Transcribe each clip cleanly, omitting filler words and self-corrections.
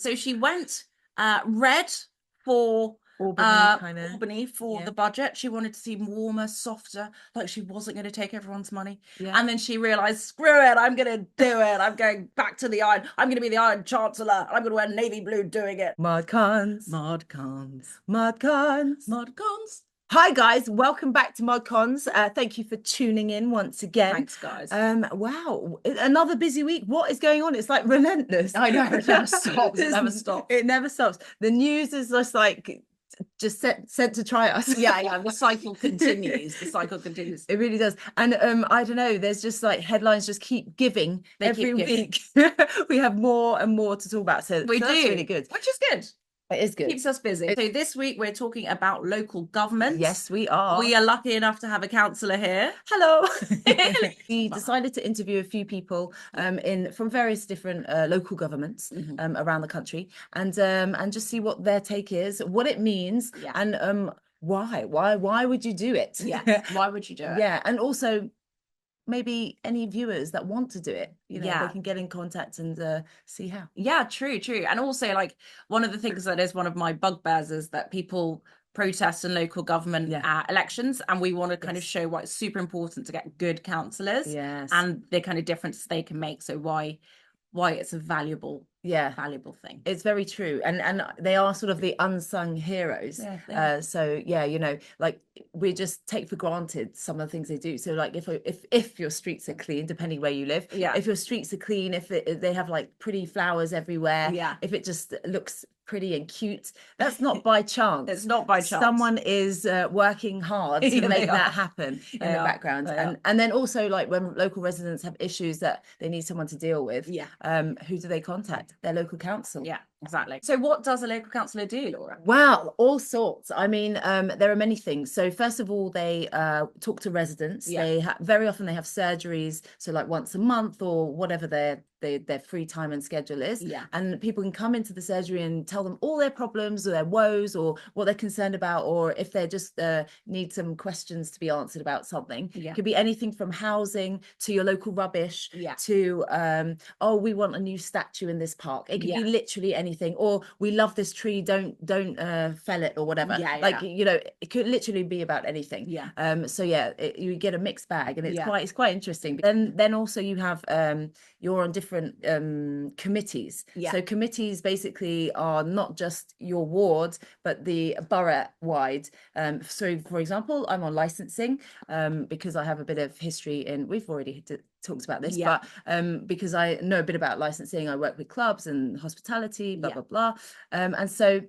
So she went red for Albany for the budget. She wanted to seem warmer, softer, like she wasn't going to take everyone's money. Yeah. And then she realized, screw it, I'm going to do it. I'm going back to the Iron. I'm going to be the Iron Chancellor. I'm going to wear navy blue doing it. Mod cons. Mod cons. Mod cons. Mod cons. Hi guys, welcome back to Mod Cons. Thank you for tuning in once again. Thanks, guys. Wow, another busy week. What is going on? It's like relentless. I know, it never stops. It never stops. It never stops. The news is just like sent to try us. Yeah, the cycle continues. The cycle continues. It really does. And I don't know, there's just like headlines just keep giving every week. We have more and more to talk about. So we do. That's really good. Which is good. It is good. Keeps us busy. So this week we're talking about local government. Yes, we are. We are lucky enough to have a councillor here. Hello. We decided to interview a few people from various different local governments around the country, and just see what their take is, what it means, and why would you do it? Yeah. Why would you do it? Yeah, and also maybe any viewers that want to do it, they can get in contact and see how. Yeah, true. And also, like, one of the things that is one of my bugbears is that people protest in local government elections, and we want to kind of show why it's super important to get good councillors and the kind of difference they can make. So why it's a valuable thing. It's very true, and they are sort of the unsung heroes. So like we just take for granted some of the things they do. So like if your streets are clean, depending where you live, if your streets are clean, if they have like pretty flowers everywhere, if it just looks pretty and cute, that's not by chance. It's not by chance. Someone is working hard to make that happen in the background. And then also, like, when local residents have issues that they need someone to deal with, who do they contact? Their local council. Yeah, exactly. So what does a local councillor do, Laura? Well, all sorts. I mean, there are many things. So first of all, they talk to residents. They very often they have surgeries, so like once a month or whatever their free time and schedule is, and people can come into the surgery and tell them all their problems or their woes or what they're concerned about, or if they just need some questions to be answered about something. It could be anything from housing to your local rubbish to we want a new statue in this park. It could be literally anything, or we love this tree, don't fell it or whatever. It could literally be about anything. You get a mixed bag, and it's quite interesting. Then also you have you're on different committees. So committees basically are not just your ward, but the borough wide. So for example, I'm on licensing because I have a bit of history in, we've already talked about this, but because I know a bit about licensing, I work with clubs and hospitality, blah blah blah, and so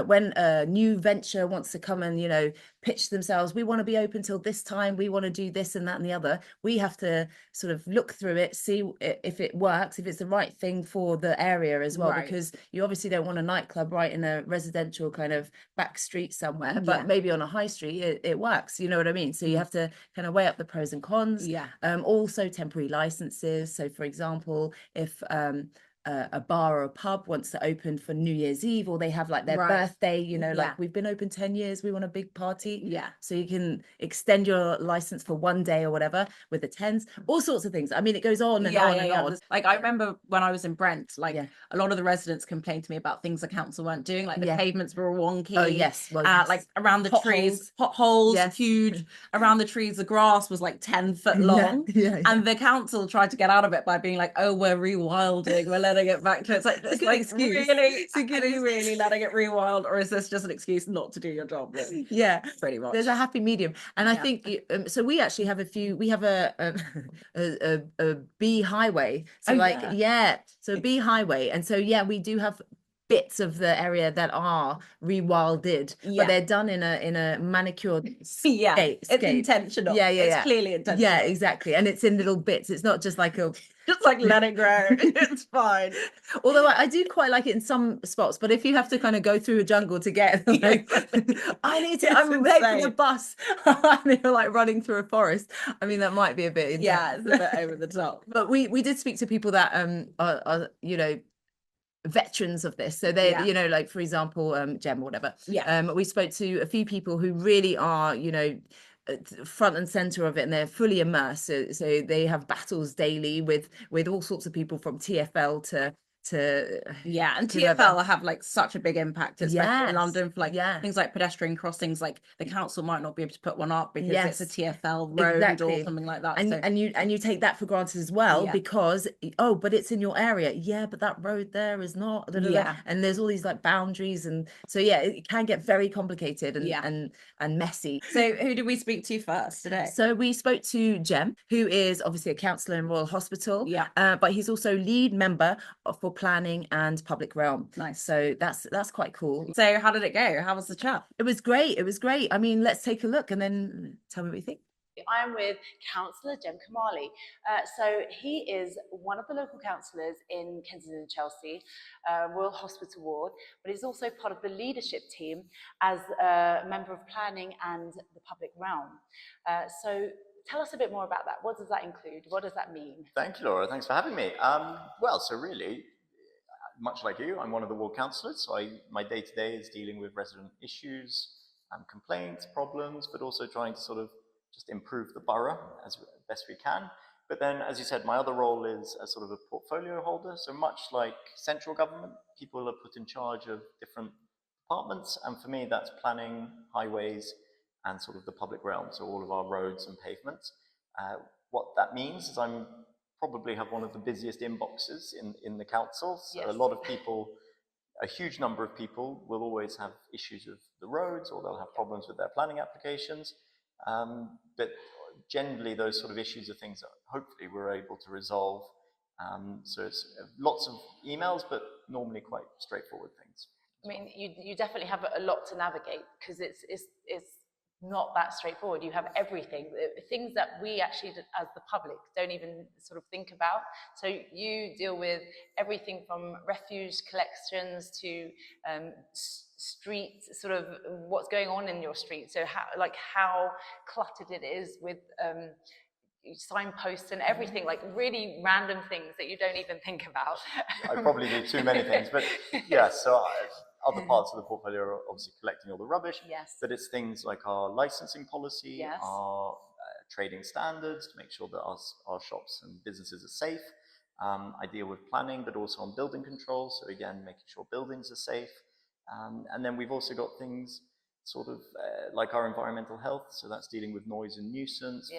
when a new venture wants to come and pitch themselves, we want to be open till this time, we want to do this and that and the other, we have to sort of look through it, see if it works, if it's the right thing for the area as well, because you obviously don't want a nightclub right in a residential kind of back street somewhere, but maybe on a high street it works, you know what I mean? So you have to kind of weigh up the pros and cons. Also temporary licenses. So for example, if a bar or a pub wants to open for New Year's Eve, or they have like their birthday, like we've been open 10 years, we want a big party, so you can extend your license for one day or whatever with the tens, all sorts of things. I mean, it goes on and on and on. Like, I remember when I was in Brent, like a lot of the residents complained to me about things the council weren't doing, like the pavements were wonky. Like around the trees, potholes, huge around the trees, the grass was like 10 foot long, and the council tried to get out of it by being like, oh, we're rewilding, we're letting it back to it's like excuse. Really, are you really letting it rewild, or is this just an excuse not to do your job? Pretty much. There's a happy medium, and I think so. We actually have we have a bee highway. So so bee highway, and so we do have bits of the area that are rewilded, but they're done in a manicured scape. It's intentional. It's clearly intentional. Exactly, and it's in little bits. It's not just like just like let it grow. It's fine. Although I do quite like it in some spots, but if you have to kind of go through a jungle to get like, I need to, I'm late for the bus, and you're like running through a forest. I mean, that might be a bit it's a bit over the top. But we did speak to people that are veterans of this, so they like, for example, Gem or whatever, we spoke to a few people who really are front and center of it, and they're fully immersed, so they have battles daily with all sorts of people from TFL to and TfL have like such a big impact, especially in London, for like things like pedestrian crossings. Like the council might not be able to put one up because it's a TfL road or something like that. And you take that for granted as well, because but it's in your area, but that road there is not, and there's all these like boundaries, and so it can get very complicated and messy. So who did we speak to first today? So we spoke to Jem, who is obviously a councillor in Royal Hospital, but he's also lead member for planning and public realm. Nice. So that's quite cool. So how did it go? How was the chat? It was great. I mean, let's take a look and then tell me what you think. I am with Councillor Kemahli. So he is one of the local councillors in Kensington and Chelsea, Royal Hospital Ward, but he's also part of the leadership team as a member of planning and the public realm. So tell us a bit more about that. What does that include? What does that mean? Thank you, Laura. Thanks for having me. Well, so really, much like you, I'm one of the ward councillors. So my day-to-day is dealing with resident issues, complaints, problems, but also trying to sort of just improve the borough as best we can. But then, as you said, my other role is as sort of a portfolio holder. So much like central government, people are put in charge of different departments. And for me, that's planning, highways, and sort of the public realm. So all of our roads and pavements. What that means is I'm probably have one of the busiest inboxes in the council. So a lot of people, a huge number of people will always have issues with the roads, or they'll have problems with their planning applications. But generally those sort of issues are things that hopefully we're able to resolve. So it's lots of emails, but normally quite straightforward things. I mean, you definitely have a lot to navigate, because it's not that straightforward. You have everything, things that we actually as the public don't even sort of think about. So you deal with everything from refuse collections to street, sort of what's going on in your street. So how cluttered it is with signposts and everything, like really random things that you don't even think about. I probably do too many things, but so other parts of the portfolio are obviously collecting all the rubbish, but it's things like our licensing policy, our trading standards to make sure that our shops and businesses are safe. I deal with planning, but also on building control. So again, making sure buildings are safe. And then we've also got things sort of like our environmental health. So that's dealing with noise and nuisance,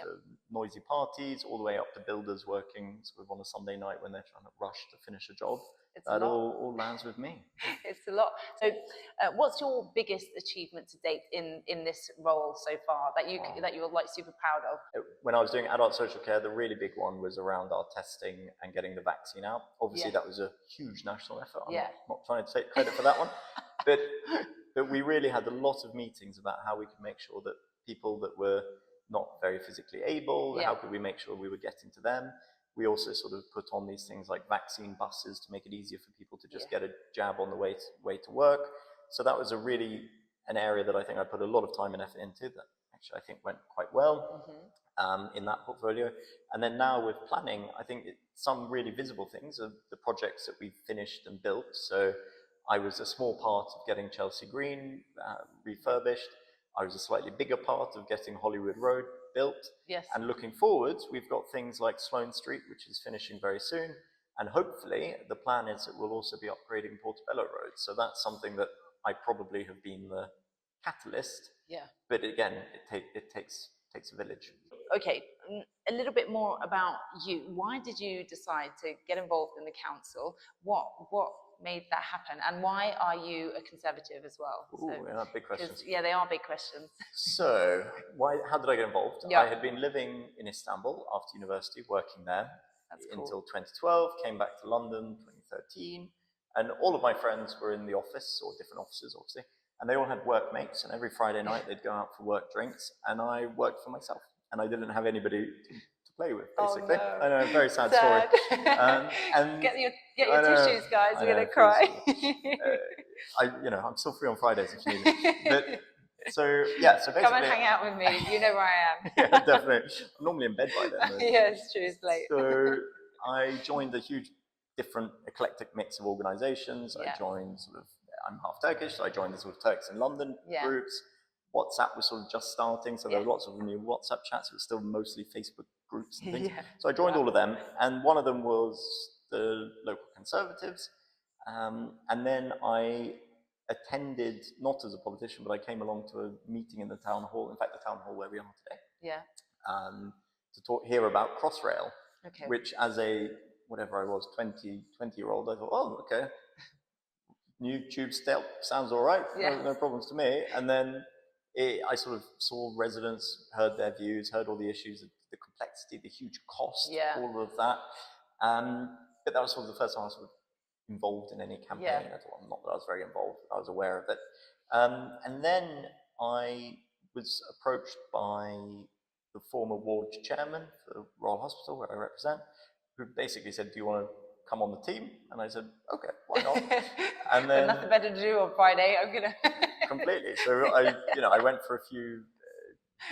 noisy parties, all the way up to builders working sort of on a Sunday night when they're trying to rush to finish a job. That all lands with me. It's a lot. So what's your biggest achievement to date in this role so far that you're like super proud of? When I was doing adult social care, the really big one was around our testing and getting the vaccine out. Obviously that was a huge national effort. I'm not trying to take credit for that one, but we really had a lot of meetings about how we could make sure that people that were not very physically able, how could we make sure we were getting to them. We also sort of put on these things like vaccine buses to make it easier for people to just get a jab on the way to work. So that was an area that I think I put a lot of time and effort into, that actually I think went quite well in that portfolio. And then now with planning, I think some really visible things are the projects that we've finished and built. So I was a small part of getting Chelsea Green refurbished. I was a slightly bigger part of getting Hollywood Road built. And looking forwards, we've got things like Sloane Street, which is finishing very soon. And hopefully the plan is that we'll also be upgrading Portobello Road. So that's something that I probably have been the catalyst. But again, it takes a village. Okay, a little bit more about you. Why did you decide to get involved in the council? What made that happen, and why are you a Conservative as well? Big questions. They are big questions. So how did I get involved? I had been living in Istanbul after university, working there until 2012, came back to London 2013, and all of my friends were in the office, or different offices obviously, and they all had workmates, and every Friday night they'd go out for work drinks, and I worked for myself, and I didn't have anybody to play with, basically. Oh, no. I know, very sad story. And get your tissues, guys. We're gonna cry. I'm still free on Fridays if you need it. But so basically, come and hang out with me. You know where I am. Yeah, definitely. I'm normally in bed by then. It's true. It's late. So I joined a huge, different, eclectic mix of organisations. I joined I'm half Turkish, so I joined the sort of Turks in London groups. WhatsApp was sort of just starting, so there were lots of new WhatsApp chats. It was still mostly Facebook groups and things. So I joined all of them, and one of them was the local Conservatives. And then I attended, not as a politician, but I came along to a meeting in the town hall, in fact, the town hall where we are today. Yeah. To hear about Crossrail, okay. which as a, whatever I was, 20-year-old, I thought, oh, okay, new tube step, sounds all right, no problems to me. And then I sort of saw residents, heard their views, heard all the issues, the complexity, the huge cost, all of that. But that was sort of the first time I was sort of involved in any campaign at all. Not that I was very involved, I was aware of it. And then I was approached by the former ward chairman for the Royal Hospital, where I represent, who basically said, do you want to come on the team? And I said, okay, why not? And then nothing better to do on Friday, I'm gonna completely. So I went for a few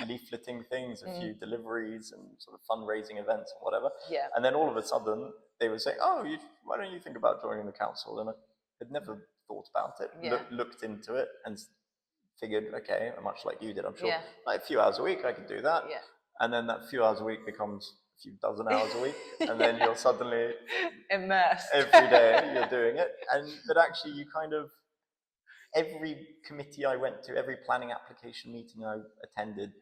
leafleting things, a few deliveries and sort of fundraising events and whatever. Yeah. And then all of a sudden they were saying, oh, why don't you think about joining the council? And I had never thought about it, looked into it and figured, okay, much like you did, I'm sure, like a few hours a week I could do that. Yeah. And then that few hours a week becomes a few dozen hours a week. And then you're suddenly immersed. Every day you're doing it. But actually you kind of, every committee I went to, every planning application meeting I attended,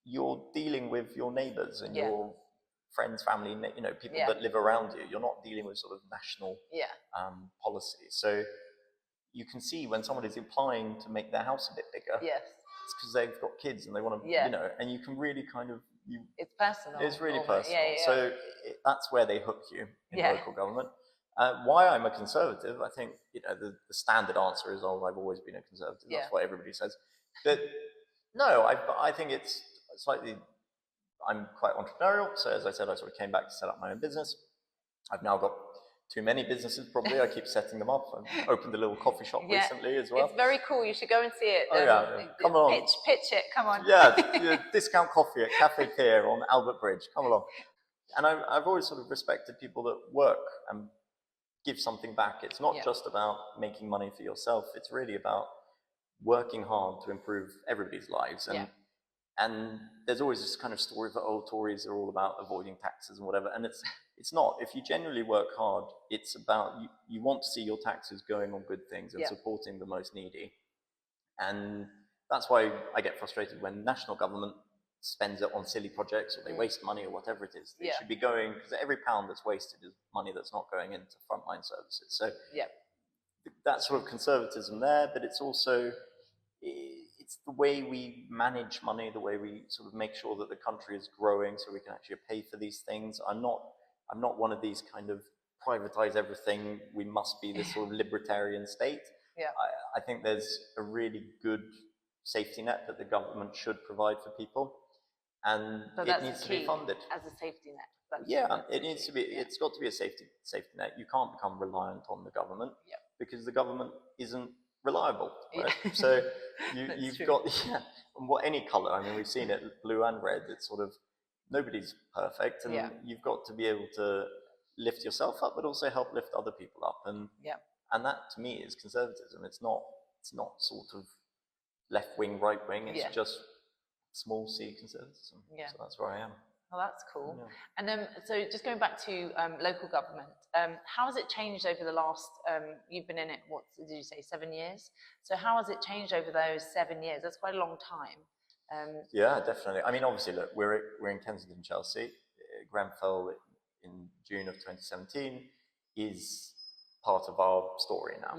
you're dealing with your neighbours and your friends, family, people that live around you. You're not dealing with sort of national policy. So you can see when someone is applying to make their house a bit bigger, it's because they've got kids and they want to, and you can really kind of, it's personal. It's really personal. So that's where they hook you in local government. Why I'm a Conservative, I think, the standard answer is, oh, I've always been a Conservative. That's what everybody says. But no, I think it's slightly, I'm quite entrepreneurial. So as I said, I sort of came back to set up my own business. I've now got too many businesses, probably. I keep setting them up. I've opened a little coffee shop recently as well. It's very cool. You should go and see it. Come on. Pitch it. Come on. Discount coffee at Cafe Pier on Albert Bridge. Come along. And I've always sort of respected people that work and give something back. It's not just about making money for yourself. It's really about working hard to improve everybody's lives. And there's always this kind of story that, oh, Tories are all about avoiding taxes and whatever. And it's not. If you genuinely work hard, it's about, you want to see your taxes going on good things and supporting the most needy. And that's why I get frustrated when national government spends it on silly projects or they waste money or whatever it is. It should be going, because every pound that's wasted is money that's not going into frontline services. So that sort of conservatism there, but it's also, it's the way we manage money, the way we sort of make sure that the country is growing so we can actually pay for these things. I'm not one of these kind of privatize everything, we must be this sort of libertarian state. I think there's a really good safety net that the government should provide for people, and it needs to be funded as a safety net. It needs to be. It's got to be a safety net. You can't become reliant on the government because the government isn't reliable. Right? So you've got any color. I mean, we've seen it, blue and red. It's sort of, nobody's perfect, and you've got to be able to lift yourself up, but also help lift other people up. And that to me is conservatism. It's not sort of left wing, right wing. It's just small c conservatism. So that's where I am. Well, that's cool. And so just going back to local government, how has it changed over the last, you've been in it, what did you say, 7 years? So how has it changed over those 7 years? That's quite a long time. Yeah, definitely. I mean, obviously, look, we're in Kensington, Chelsea. Grenfell in June of 2017 is part of our story now.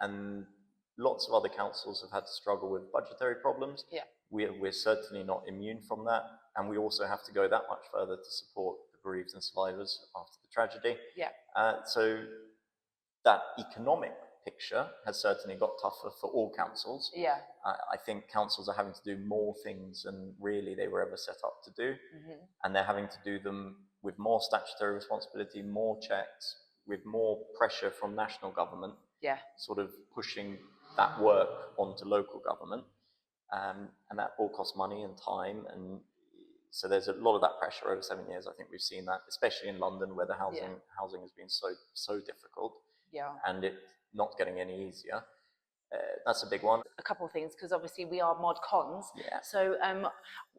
And lots of other councils have had to struggle with budgetary problems. We're certainly not immune from that. And we also have to go that much further to support the bereaved and survivors after the tragedy. So that economic picture has certainly got tougher for all councils. I think councils are having to do more things than really they were ever set up to do. And they're having to do them with more statutory responsibility, more checks, with more pressure from national government, sort of pushing that work onto local government. And that all costs money and time. And so there's a lot of that pressure over 7 years. I think we've seen that, especially in London, where the housing has been so difficult. And it's not getting any easier. That's a big one. A couple of things, because obviously we are mod cons. So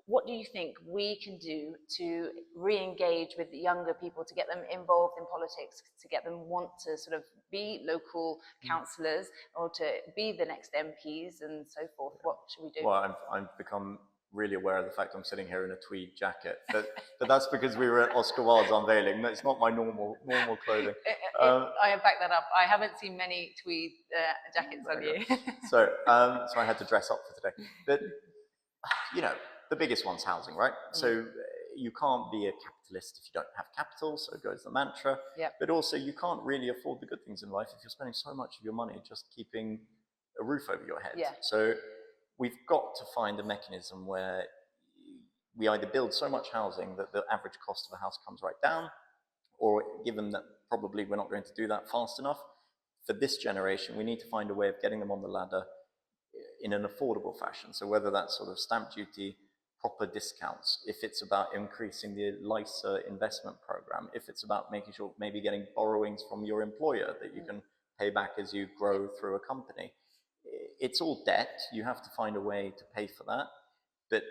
what do you think we can do to re-engage with the younger people, to get them involved in politics, to get them want to sort of be local councillors or to be the next MPs and so forth? What should we do? Well, I've become really aware of the fact I'm sitting here in a tweed jacket, but that's because we were at Oscar Wilde's unveiling. It's not my normal clothing. I back that up. I haven't seen many tweed jackets on you. So I had to dress up for today. But the biggest one's housing, right? So you can't be a capitalist if you don't have capital, so it goes the mantra. Yep. But also you can't really afford the good things in life if you're spending so much of your money just keeping a roof over your head. Yeah. So we've got to find a mechanism where we either build so much housing that the average cost of a house comes right down, or given that probably we're not going to do that fast enough, for this generation, we need to find a way of getting them on the ladder in an affordable fashion. So whether that's sort of stamp duty, proper discounts, if it's about increasing the LISA investment program, if it's about making sure maybe getting borrowings from your employer that you can pay back as you grow through a company. It's all debt. You have to find a way to pay for that. But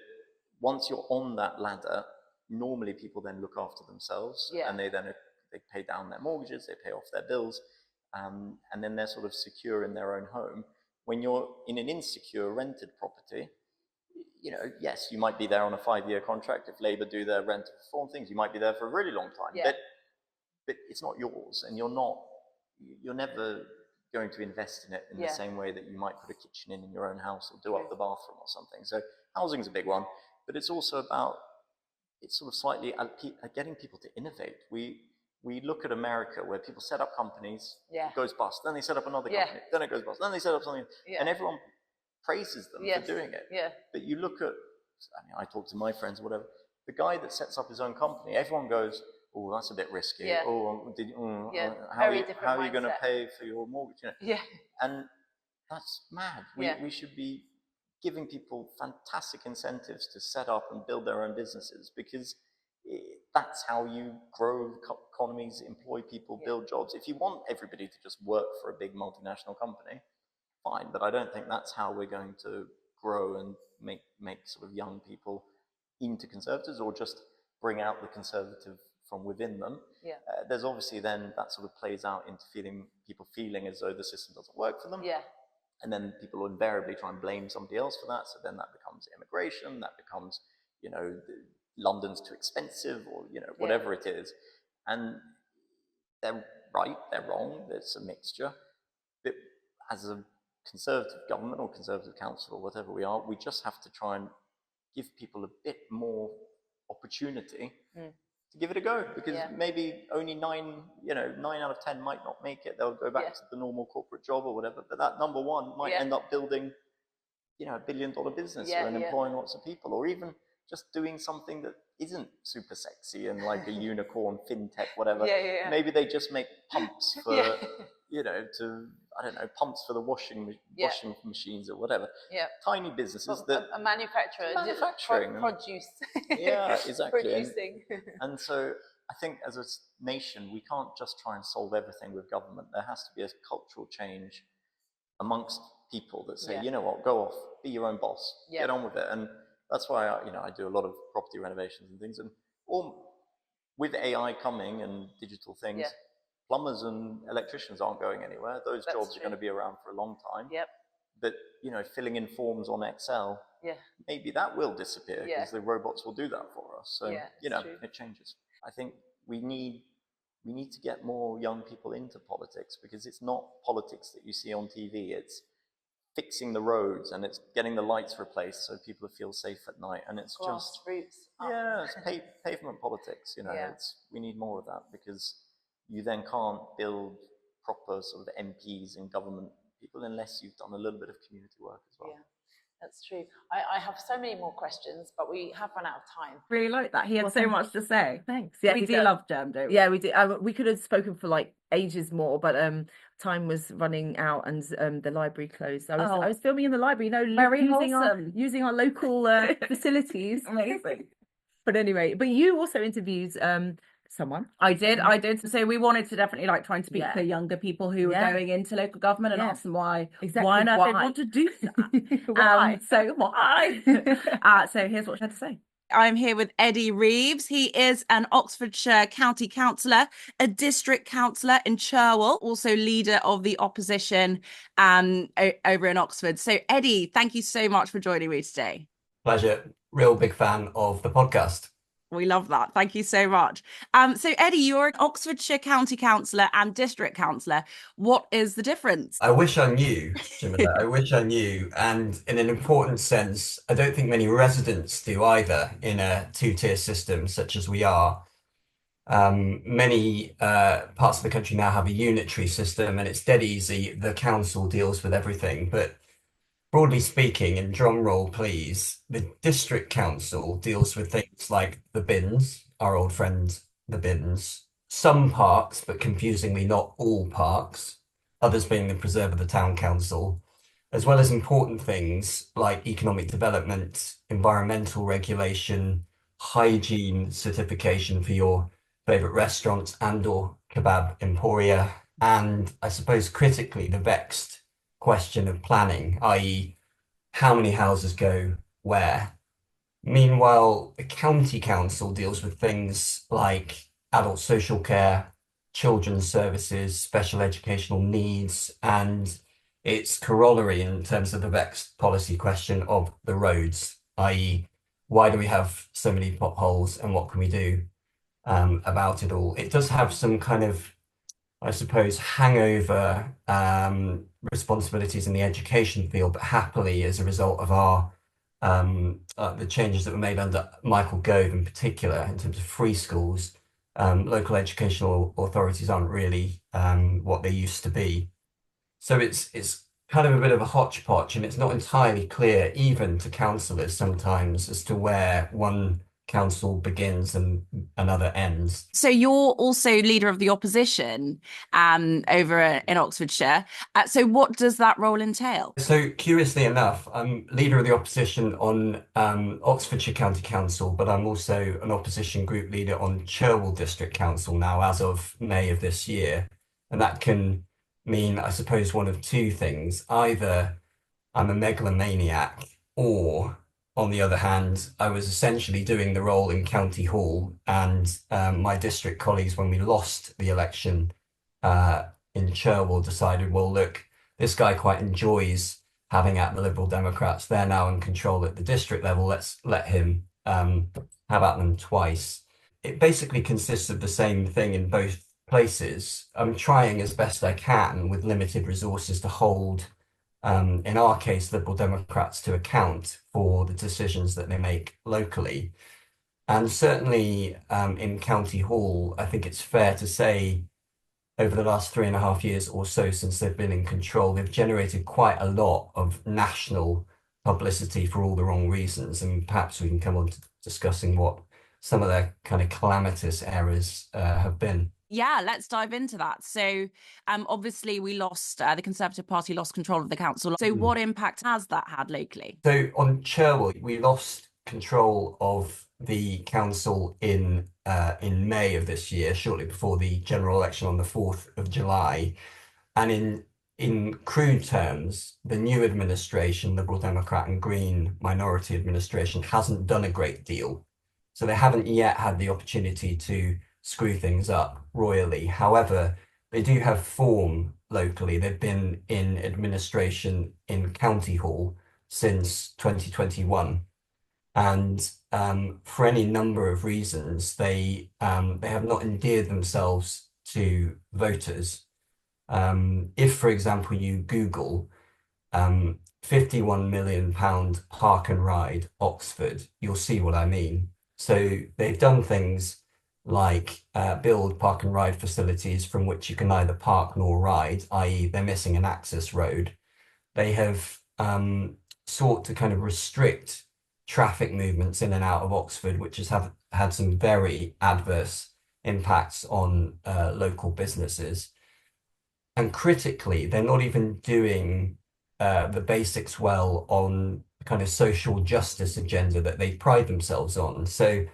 once you're on that ladder, normally people then look after themselves, and they pay down their mortgages, they pay off their bills, and then they're sort of secure in their own home. When you're in an insecure rented property, yes, you might be there on a 5-year contract. If Labour do their rent reform things, you might be there for a really long time. Yeah. But it's not yours, and you're never going to invest in it in the same way that you might put a kitchen in your own house or do up the bathroom or something. So housing is a big one, but it's also about, it's sort of slightly getting people to innovate. We look at America where people set up companies, it goes bust, then they set up another company, then it goes bust, then they set up something, and everyone praises them for doing it. Yeah. But you look at, I talk to my friends or whatever, the guy that sets up his own company, everyone goes, oh, that's a bit risky. Yeah. Oh, how are you going to pay for your mortgage? And that's mad. We should be giving people fantastic incentives to set up and build their own businesses, because that's how you grow economies, employ people, build jobs. If you want everybody to just work for a big multinational company, fine, but I don't think that's how we're going to grow and make sort of young people into conservatives, or just bring out the conservative from within them. There's obviously then that sort of plays out into people feeling as though the system doesn't work for them. And then people will invariably try and blame somebody else for that. So then that becomes immigration, that becomes, London's too expensive, or, whatever it is. And they're right, they're wrong, there's a mixture. But as a conservative government or conservative council or whatever we are, we just have to try and give people a bit more opportunity to give it a go, because maybe only 9 out of 10 might not make it. They'll go back to the normal corporate job or whatever, but that number one might end up building, $1 billion business and employing lots of people, or even just doing something that isn't super sexy and like a unicorn, fintech, whatever. Maybe they just make pumps for, pumps for the washing machines or whatever. Tiny businesses that a manufacturer, manufacturing produce. Exactly. Producing. And so I think as a nation, we can't just try and solve everything with government. There has to be a cultural change amongst people that say, you know what, go off, be your own boss, get on with it. And that's why I do a lot of property renovations and things. And with AI coming and digital things, plumbers and electricians aren't going anywhere. Those jobs are going to be around for a long time. But filling in forms on Excel, maybe that will disappear, because the robots will do that for us. So it changes. I think we need to get more young people into politics, because it's not politics that you see on TV. It's fixing the roads, and it's getting the lights replaced so people feel safe at night, and it's Grassroots. it's pavement politics. We need more of that, because you then can't build proper sort of MPs and government people unless you've done a little bit of community work as well. That's true. I have so many more questions, but we have run out of time. Really like that. He had so much to say. Thanks. We do love Jem, don't we? Yeah, we do. We could have spoken for like ages more, but time was running out, and the library closed. I was filming in the library, very using our local facilities. Amazing. But anyway, you also interviewed someone? I did. So we wanted to definitely like try and speak to younger people who were going into local government and ask them why they want to do that. Why? So why? So here's what she had to say. I'm here with Eddie Reeves. He is an Oxfordshire County Councillor, a district councillor in Cherwell, also leader of the opposition over in Oxford. So Eddie, thank you so much for joining me today. Pleasure. Real big fan of the podcast. We love that. Thank you so much. So Eddie, you're an Oxfordshire County Councillor and District Councillor. What is the difference? I wish I knew, Jamila. I wish I knew. And in an important sense, I don't think many residents do either in a two-tier system such as we are. Many parts of the country now have a unitary system and it's dead easy. The council deals with everything. But broadly speaking, and drum roll please, the district council deals with things like the bins, our old friend, the bins, some parks, but confusingly not all parks, others being the preserve of the town council, as well as important things like economic development, environmental regulation, hygiene certification for your favorite restaurants and or kebab emporia, and I suppose critically the vexed question of planning, i.e. how many houses go where. Meanwhile, the county council deals with things like adult social care, children's services, special educational needs, and its corollary in terms of the vexed policy question of the roads, i.e. why do we have so many potholes and what can we do about it all. It does have some kind of, I suppose, hangover responsibilities in the education field, but happily, as a result of our the changes that were made under Michael Gove in particular, in terms of free schools, local educational authorities aren't really what they used to be. So it's kind of a bit of a hodgepodge, and it's not entirely clear, even to councillors sometimes, as to where one council begins and another ends. So you're also leader of the opposition over in Oxfordshire. So what does that role entail? So curiously enough, I'm leader of the opposition on Oxfordshire County Council, but I'm also an opposition group leader on Cherwell District Council now as of May of this year. And that can mean, I suppose, one of two things. Either I'm a megalomaniac, or on the other hand, I was essentially doing the role in County Hall, and my district colleagues, when we lost the election in Cherwell, decided, well, look, this guy quite enjoys having at the Liberal Democrats. They're now in control at the district level. Let's let him have at them twice. It basically consists of the same thing in both places. I'm trying as best I can with limited resources to hold in our case, Liberal Democrats to account for the decisions that they make locally. And certainly in County Hall, I think it's fair to say over the last 3.5 years or so since they've been in control, they've generated quite a lot of national publicity for all the wrong reasons. And perhaps we can come on to discussing what some of their kind of calamitous errors have been. Yeah, let's dive into that. So obviously we lost, the Conservative Party lost control of the council. So what impact has that had locally? So on Cherwell, we lost control of the council in May of this year, shortly before the general election on the 4th of July. And in crude terms, the new administration, Liberal Democrat and Green minority administration, hasn't done a great deal. So they haven't yet had the opportunity to screw things up royally. However, they do have form locally. They've been in administration in County Hall since 2021. And for any number of reasons, they have not endeared themselves to voters. If, for example, you Google £51 million park and ride Oxford, you'll see what I mean. So they've done things like build park and ride facilities from which you can neither park nor ride, i.e. they're missing an access road. They have sought to kind of restrict traffic movements in and out of Oxford, which has had some very adverse impacts on local businesses. And critically, they're not even doing the basics well on the kind of social justice agenda that they pride themselves on. So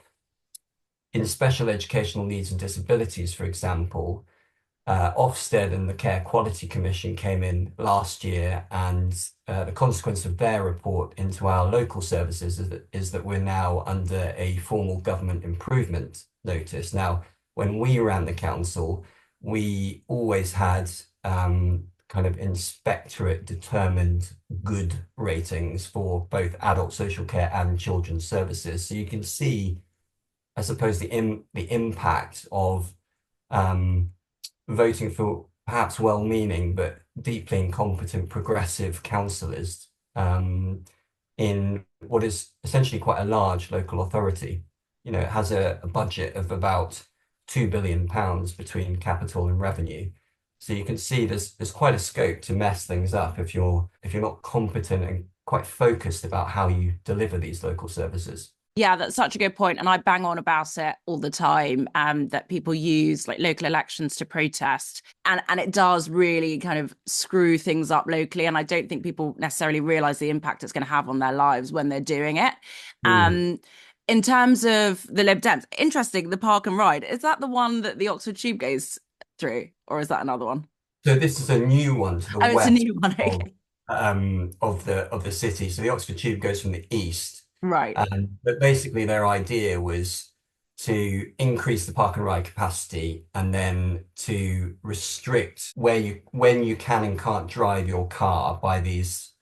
in special educational needs and disabilities, for example, Ofsted and the Care Quality Commission came in last year, and the consequence of their report into our local services is that we're now under a formal government improvement notice. Now, when we ran the council, we always had kind of inspectorate determined good ratings for both adult social care and children's services. So you can see, I suppose, the impact of voting for perhaps well-meaning but deeply incompetent progressive councillors in what is essentially quite a large local authority. You know, it has a budget of about £2 billion between capital and revenue. So you can see there's quite a scope to mess things up if you're not competent and quite focused about how you deliver these local services. Yeah, that's such a good point. And I bang on about it all the time, that people use like local elections to protest. And it does really kind of screw things up locally. And I don't think people necessarily realise the impact it's going to have on their lives when they're doing it. In terms of the Lib Dems, interesting, the park and ride, is that the one that the Oxford Tube goes through, or is that another one? So this is a new one to the west. It's a new one, okay. Of the city. So the Oxford Tube goes from the east. Right. But basically their idea was to increase the park and ride capacity and then to restrict when you can and can't drive your car by these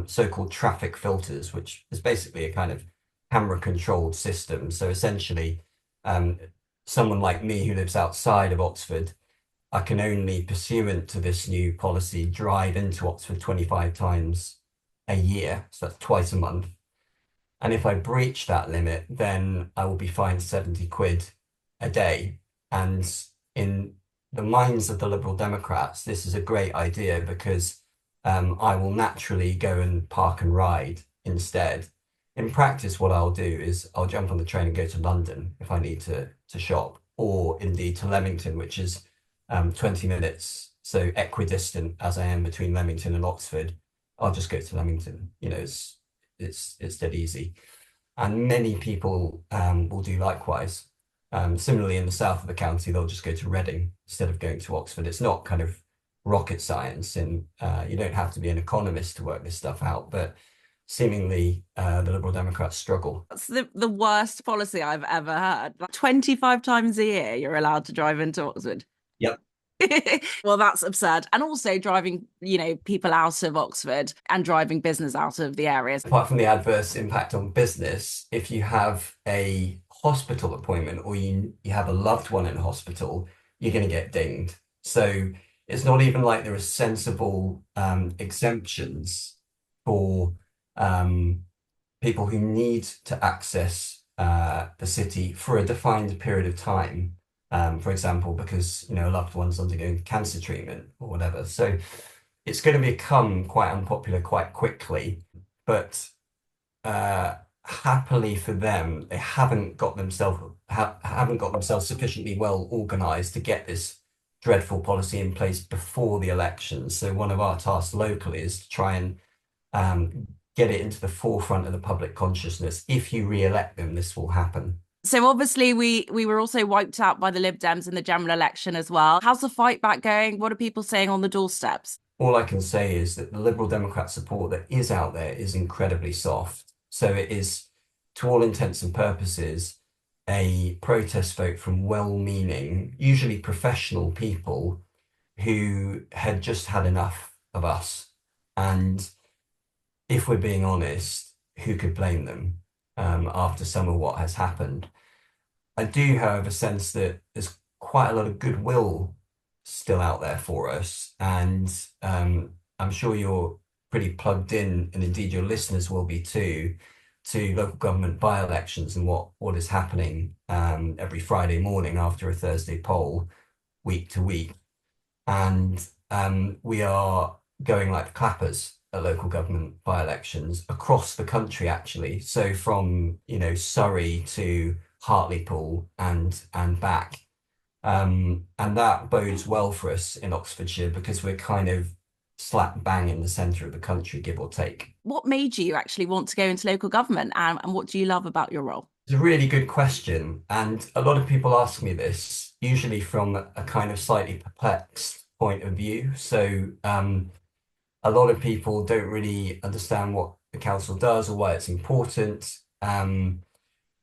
so-called traffic filters, which is basically a kind of camera controlled system. So essentially, someone like me who lives outside of Oxford, I can only, pursuant to this new policy, drive into Oxford 25 times a year. So that's twice a month. And if I breach that limit, then I will be fined 70 quid a day. And in the minds of the Liberal Democrats, this is a great idea because I will naturally go and park and ride instead. In practice, what I'll do is I'll jump on the train and go to London if I need to shop, or indeed to Leamington, which is 20 minutes, so equidistant as I am between Leamington and Oxford. I'll just go to Leamington. You know, it's dead easy. And many people will do likewise. Similarly, in the south of the county, they'll just go to Reading instead of going to Oxford. It's not kind of rocket science, and you don't have to be an economist to work this stuff out, but seemingly the Liberal Democrats struggle. That's the worst policy I've ever heard. Like 25 times a year, you're allowed to drive into Oxford. Yep. Well, that's absurd. And also driving, people out of Oxford and driving business out of the areas. Apart from the adverse impact on business, if you have a hospital appointment or you have a loved one in hospital, you're going to get dinged. So it's not even like there are sensible exemptions for people who need to access the city for a defined period of time. For example, because a loved one's undergoing cancer treatment or whatever. So it's going to become quite unpopular quite quickly. But happily for them, they haven't got themselves sufficiently well organised to get this dreadful policy in place before the election. So one of our tasks locally is to try and get it into the forefront of the public consciousness. If you re-elect them, this will happen. So obviously we were also wiped out by the Lib Dems in the general election as well. How's the fight back going? What are people saying on the doorsteps? All I can say is that the Liberal Democrat support that is out there is incredibly soft. So it is, to all intents and purposes, a protest vote from well-meaning, usually professional people who had just had enough of us. And if we're being honest, who could blame them after some of what has happened? I do, however, sense that there's quite a lot of goodwill still out there for us. And I'm sure you're pretty plugged in, and indeed your listeners will be too, to local government by-elections and what is happening every Friday morning after a Thursday poll, week to week. And we are going like the clappers at local government by-elections across the country, actually. So from, Surrey to Hartlepool and back. And that bodes well for us in Oxfordshire because we're kind of slap bang in the centre of the country, give or take. What made you actually want to go into local government, and what do you love about your role? It's a really good question. And a lot of people ask me this, usually from a kind of slightly perplexed point of view. So a lot of people don't really understand what the council does or why it's important. And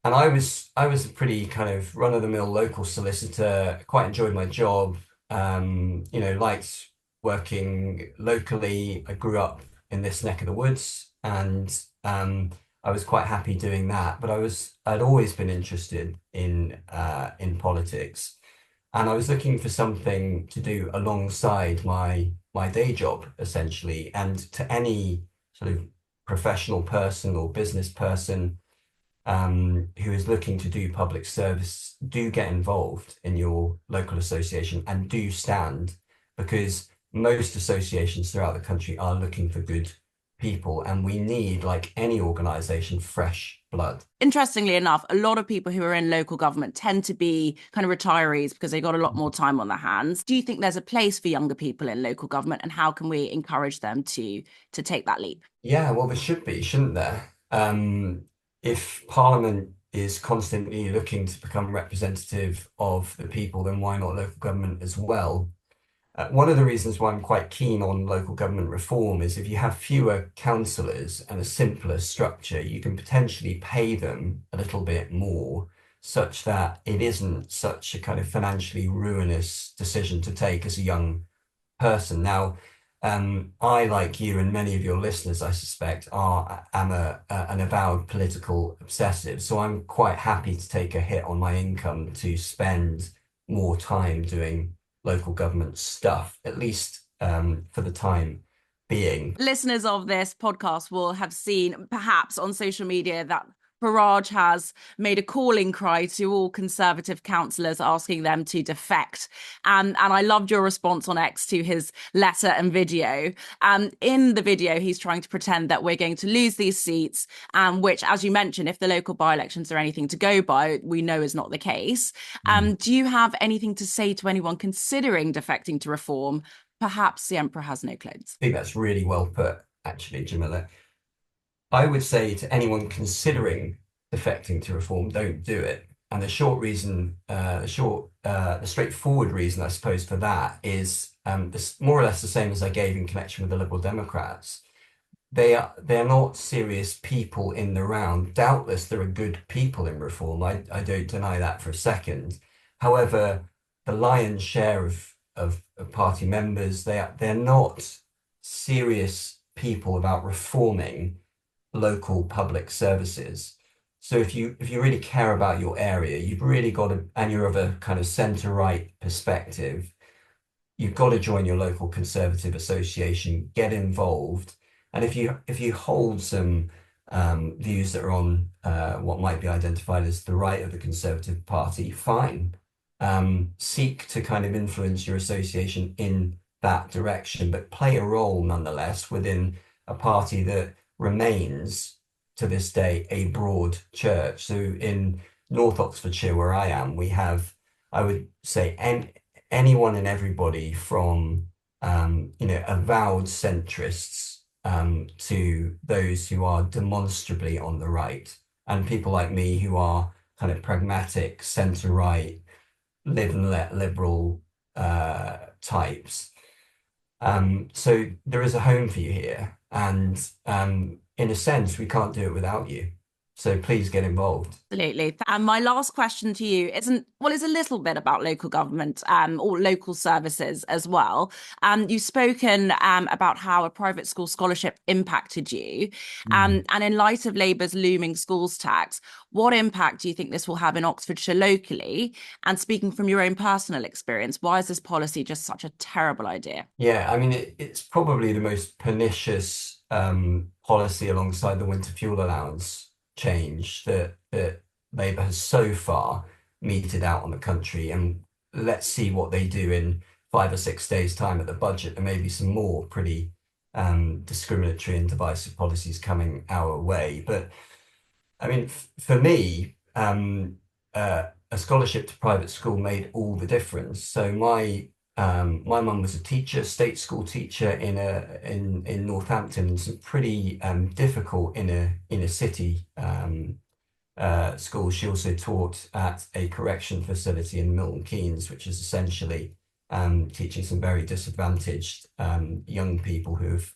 I was a pretty kind of run-of-the-mill local solicitor, quite enjoyed my job, liked working locally. I grew up in this neck of the woods, and I was quite happy doing that. But I'd always been interested in politics, and I was looking for something to do alongside my day job, essentially. And to any sort of professional person or business person who is looking to do public service, do get involved in your local association and do stand, because most associations throughout the country are looking for good people, and we need, like any organisation, fresh blood. Interestingly enough, a lot of people who are in local government tend to be kind of retirees because they got a lot more time on their hands. Do you think there's a place for younger people in local government, and how can we encourage them to take that leap? Yeah, well, there should be, shouldn't there? If Parliament is constantly looking to become representative of the people, then why not local government as well? One of the reasons why I'm quite keen on local government reform is if you have fewer councillors and a simpler structure, you can potentially pay them a little bit more, such that it isn't such a kind of financially ruinous decision to take as a young person. Now, I, like you and many of your listeners, I suspect, am an avowed political obsessive. So I'm quite happy to take a hit on my income to spend more time doing local government stuff, at least for the time being. Listeners of this podcast will have seen perhaps on social media that Farage has made a calling cry to all Conservative councillors, asking them to defect. And I loved your response on X to his letter and video. In the video, he's trying to pretend that we're going to lose these seats, which, as you mentioned, if the local by-elections are anything to go by, we know is not the case. Do you have anything to say to anyone considering defecting to reform? Perhaps the emperor has no clothes. I think that's really well put, actually, Jamila. I would say to anyone considering defecting to reform, don't do it. And the straightforward reason, I suppose, for that is more or less the same as I gave in connection with the Liberal Democrats. They're not serious people in the round. Doubtless there are good people in reform. I don't deny that for a second. However, the lion's share of party members, they're not serious people about reforming local public services. So if you really care about your area, you've really got to, and you're of a kind of centre-right perspective, you've got to join your local Conservative association, get involved. And if you hold some views that are on what might be identified as the right of the Conservative Party, fine. Seek to kind of influence your association in that direction, but play a role nonetheless within a party that remains to this day a broad church. So in North Oxfordshire, where I am, we have, I would say, anyone and everybody from avowed centrists to those who are demonstrably on the right, and people like me who are kind of pragmatic, centre-right, live and let liberal types. So there is a home for you here, and in a sense, we can't do it without you. So please get involved. Absolutely. And my last question to you is a little bit about local government or local services as well. You've spoken about how a private school scholarship impacted you. And in light of Labour's looming schools tax, what impact do you think this will have in Oxfordshire locally? And speaking from your own personal experience, why is this policy just such a terrible idea? Yeah, I mean, it's probably the most pernicious policy alongside the winter fuel allowance change that Labour has so far meted out on the country. And let's see what they do in 5 or 6 days' time at the budget. There may be some more pretty discriminatory and divisive policies coming our way. But I mean, for me, a scholarship to private school made all the difference. So my mum was a teacher, state school teacher in Northampton. It's pretty difficult in a city school, she also taught at a correction facility in Milton Keynes, which is essentially teaching some very disadvantaged young people who've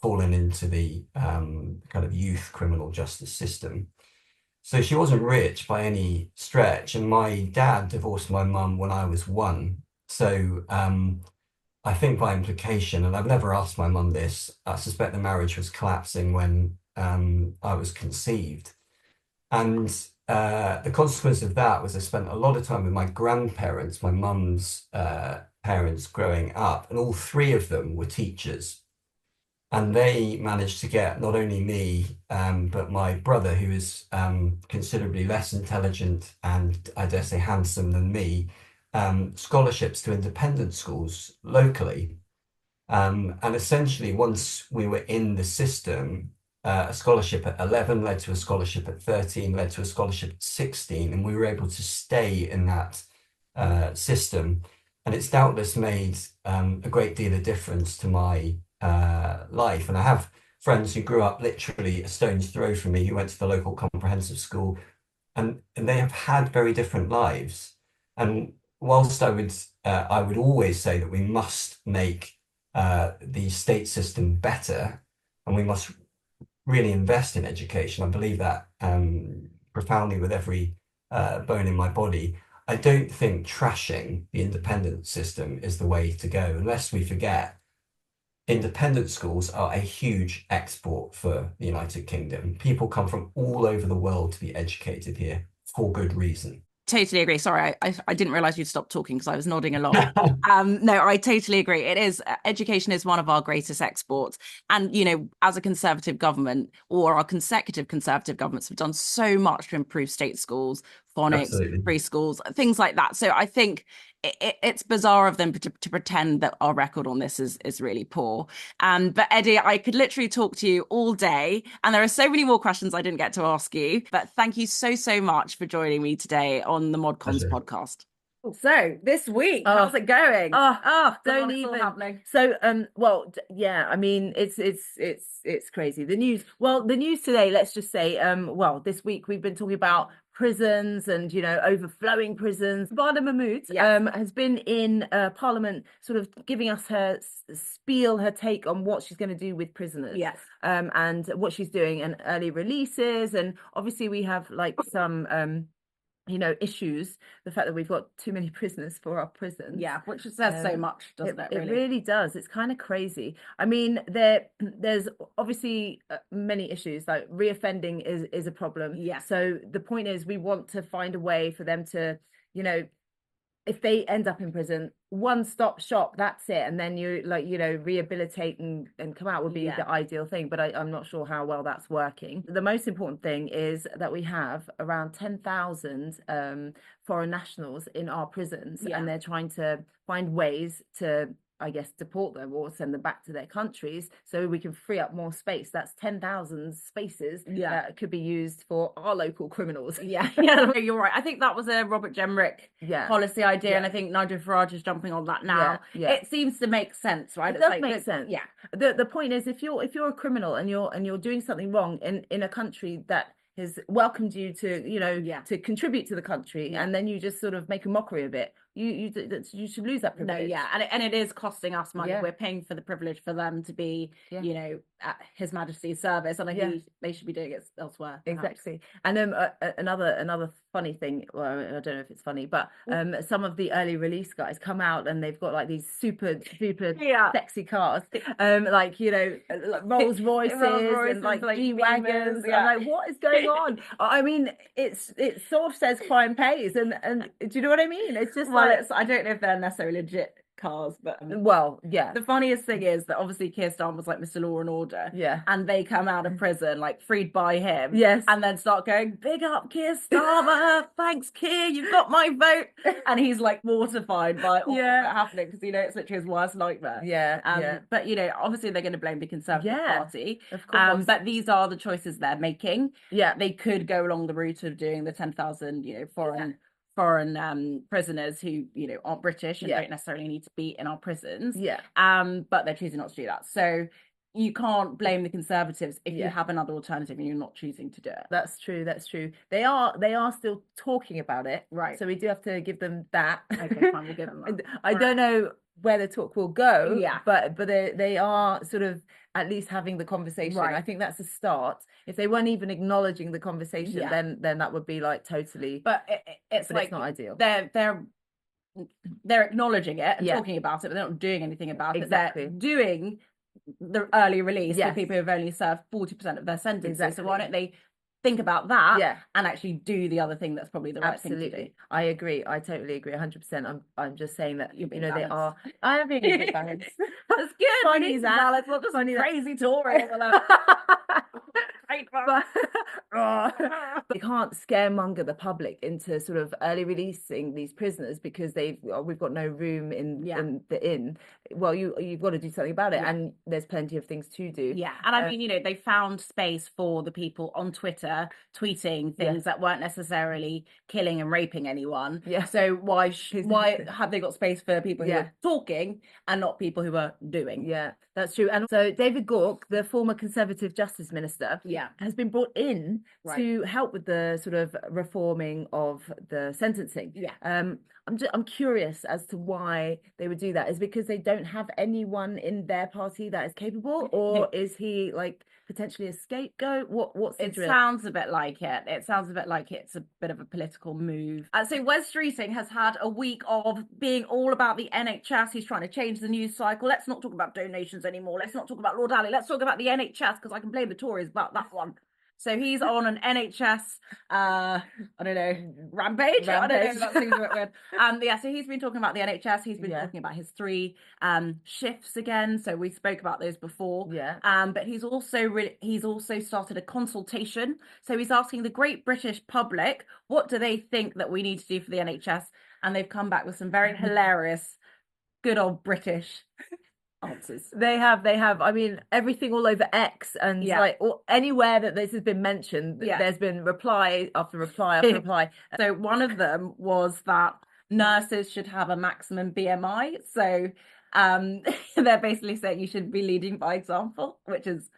fallen into the kind of youth criminal justice system. So she wasn't rich by any stretch, and my dad divorced my mum when I was 1. So I think by implication, and I've never asked my mum this, I suspect the marriage was collapsing when I was conceived. And the consequence of that was I spent a lot of time with my grandparents, my mum's parents growing up, and all 3 of them were teachers. And they managed to get not only me, but my brother, who is considerably less intelligent and, I dare say, handsome than me, scholarships to independent schools locally. And essentially, once we were in the system, a scholarship at 11 led to a scholarship at 13, led to a scholarship at 16, and we were able to stay in that system. And it's doubtless made a great deal of difference to my life. And I have friends who grew up literally a stone's throw from me, who went to the local comprehensive school, and they have had very different lives. And whilst I would always say that we must make the state system better, and we must really invest in education, I believe that profoundly with every bone in my body, I don't think trashing the independent system is the way to go, unless we forget independent schools are a huge export for the United Kingdom. People come from all over the world to be educated here for good reason. Totally agree. Sorry, I didn't realize you'd stopped talking because I was nodding along. No, I totally agree. It is, education is one of our greatest exports. And, you know, as a Conservative government, or our consecutive Conservative governments have done so much to improve state schools, phonics, preschools, things like that. So I think it's bizarre of them to pretend that our record on this is really poor. But Eddie, I could literally talk to you all day, and there are so many more questions I didn't get to ask you. But thank you so much for joining me today on the ModCons podcast. So this week, how's it going? Don't even. So well, yeah, I mean, it's crazy. The news today, let's just say, well, this week we've been talking about prisons and, you know, overflowing prisons. Bada Mahmood has been in Parliament, sort of giving us her spiel, her take on what she's going to do with prisoners. Yes. And what she's doing, and early releases, and obviously we have like some you know, issues, the fact that we've got too many prisoners for our prisons. Yeah, which says so much, doesn't it, really? It really does. It's kind of crazy. I mean, there's obviously many issues, like reoffending is a problem. Yeah. So the point is, we want to find a way for them to, you know, if they end up in prison, one-stop shop, that's it. And then you, like, you know, rehabilitate and come out would be the ideal thing. But I'm not sure how well that's working. The most important thing is that we have around 10,000 foreign nationals in our prisons, and they're trying to find ways to, I guess, deport them or send them back to their countries so we can free up more space. That's 10,000 spaces that could be used for our local criminals. Yeah, you're right. I think that was a Robert Jenrick policy idea, and I think Nigel Farage is jumping on that now. It seems to make sense, right? It does make sense. Yeah. The point is, if you're a criminal and you're doing something wrong in a country that has welcomed you to, you know, to contribute to the country, and then you just sort of make a mockery of it, you should lose that privilege. No, and it is costing us money. We're paying for the privilege for them to be, you know, at His Majesty's service, and I think they should be doing it elsewhere. Perhaps. Exactly. And another funny thing, well, I don't know if it's funny, but some of the early release guys come out and they've got like these super sexy cars, like, you know, Rolls Royces and like G-Wagons. I'm like, what is going on? I mean, it sort of says crime pays, and do you know what I mean? It's just I don't know if they're necessarily legit cars, but the funniest thing is that obviously Keir Starmer was like Mr. Law and Order, and they come out of prison like freed by him, and then start going, big up Keir Starmer, thanks Keir, you've got my vote, and he's like mortified by all that happening, because, you know, it's literally his worst nightmare. But, you know, obviously they're going to blame the Conservative Party, of course, but these are the choices they're making. They could go along the route of doing the 10,000, you know, foreign prisoners who, you know, aren't British and don't necessarily need to be in our prisons, but they're choosing not to do that. So you can't blame the Conservatives if you have another alternative and you're not choosing to do it. That's true. That's true. They are still talking about it. Right. So we do have to give them that. Okay, fine, we'll give them that. I don't know where the talk will go. Yeah. But they are sort of at least having the conversation. Right. I think that's a start. If they weren't even acknowledging the conversation, then that would be like totally. But it's like it's not ideal. They're acknowledging it and talking about it, but they're not doing anything about it. They're doing the early release for people who've only served 40% of their sentences. So why don't they think about that and actually do the other thing that's probably the right thing to do? I agree. I totally agree 100%. I'm just saying that they are. I am being a bit balanced. That's good. Funny is that. It's not just crazy Tory. You can't scaremonger the public into sort of early releasing these prisoners because we've got no room in the inn. Well, you've got to do something about it, and there's plenty of things to do. Yeah, and I mean, they found space for the people on Twitter tweeting things that weren't necessarily killing and raping anyone. Yeah. So why have they got space for people who are talking and not people who are doing? Yeah, that's true. And so David Gauke, the former Conservative Justice Minister, has been brought in to help with the sort of reforming of the sentencing. I'm curious as to why they would do that. Is because they don't have anyone in their party that is capable, or is he like potentially a scapegoat? What's the drill? Sounds a bit like it. It sounds a bit like it's a bit of a political move. So Wes Streeting has had a week of being all about the NHS. He's trying to change the news cycle. Let's not talk about donations anymore. Let's not talk about Lord Ali. Let's talk about the NHS, because I can blame the Tories about that one. So he's on an NHS, I don't know, rampage. I don't know, that seems a bit weird. So he's been talking about the NHS. He's been talking about his 3 shifts again. So we spoke about those before. But he's also started a consultation. So he's asking the great British public, what do they think that we need to do for the NHS? And they've come back with some very hilarious, good old British answers. They have. I mean, everything all over X and anywhere that this has been mentioned, there's been reply after reply after reply. So one of them was that nurses should have a maximum BMI. So they're basically saying you should be leading by example, which is,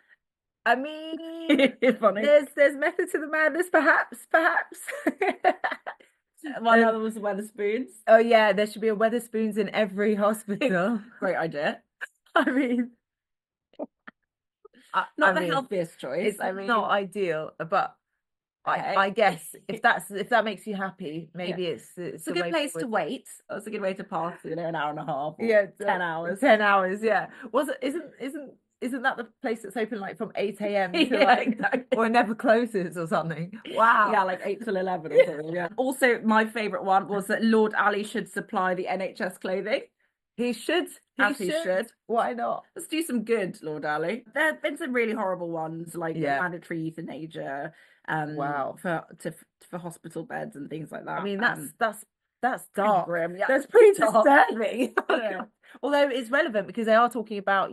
I mean, funny. There's method to the madness, perhaps. One other was Wetherspoons. Oh yeah, there should be a Wetherspoons in every hospital. Great idea. I mean, not the healthiest choice. It's not ideal, but I guess if that makes you happy, maybe it's a good place to wait. It's a good way to pass, an hour and a half. 10 hours. 10 hours, yeah. Isn't that the place that's open like from 8 a.m. to exactly. Or it never closes or something? Wow. Yeah, like 8 till 11 or something. Yeah. Also, my favourite one was that Lord Ali should supply the NHS clothing. He should. He should. Why not? Let's do some good, Lord Ali. There have been some really horrible ones, like mandatory euthanasia. For hospital beds and things like that. I mean, that's dark. Grim. Yeah, that's pretty disturbing. Although it's relevant because they are talking about,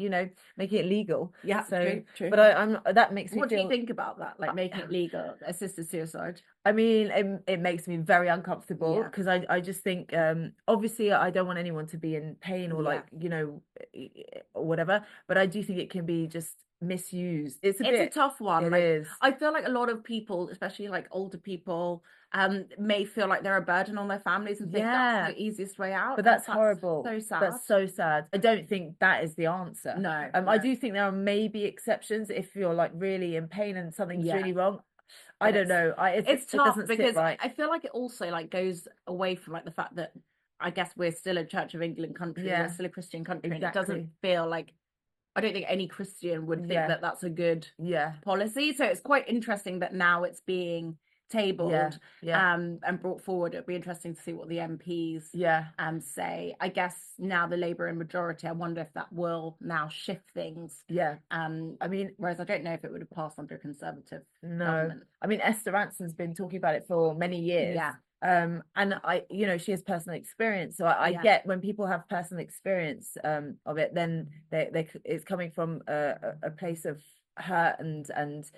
making it legal. Yeah, so true. But that makes me What feel. Do you think about that? Like making it legal, assisted suicide? I mean, it makes me very uncomfortable because I just think, obviously, I don't want anyone to be in pain or or whatever. But I do think it can be just misused. It's a tough one. It is. I feel like a lot of people, especially like older people, may feel like they're a burden on their families and think that's the easiest way out. But that's horrible. So sad. That's so sad. I don't think that is the answer. No. I do think there are maybe exceptions if you're like really in pain and something's really wrong. I don't know. It's tough because right. I feel like it also like goes away from like the fact that I guess we're still a Church of England country. We're still a Christian country. Exactly. And it doesn't feel like, I don't think any Christian would think that that's a good policy. So it's quite interesting that now it's being tabled and brought forward. It'd be interesting to see what the MPs say. I guess now the Labour in majority, I wonder if that will now shift things. I mean, whereas I don't know if it would have passed under a Conservative government. I mean, Esther Ranson's been talking about it for many years. And I, she has personal experience, so I get when people have personal experience of it, then it's coming from a place of hurt and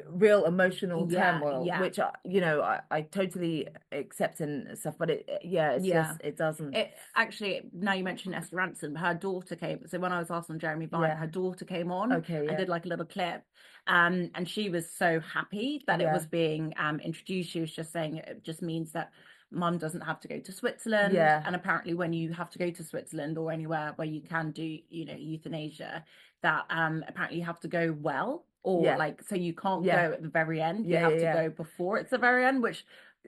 real emotional Yeah, turmoil, yeah. which I totally accept and stuff, but it's just it doesn't. It actually, now you mentioned Esther Ransom, her daughter came. So when I was asked on Jeremy Vine, her daughter came on and did like a little clip, and she was so happy that it was being introduced. She was just saying it just means that mum doesn't have to go to Switzerland, and apparently when you have to go to Switzerland or anywhere where you can do euthanasia, that apparently you have to go well, or like, so you can't go at the very end, you have to go before it's the very end, which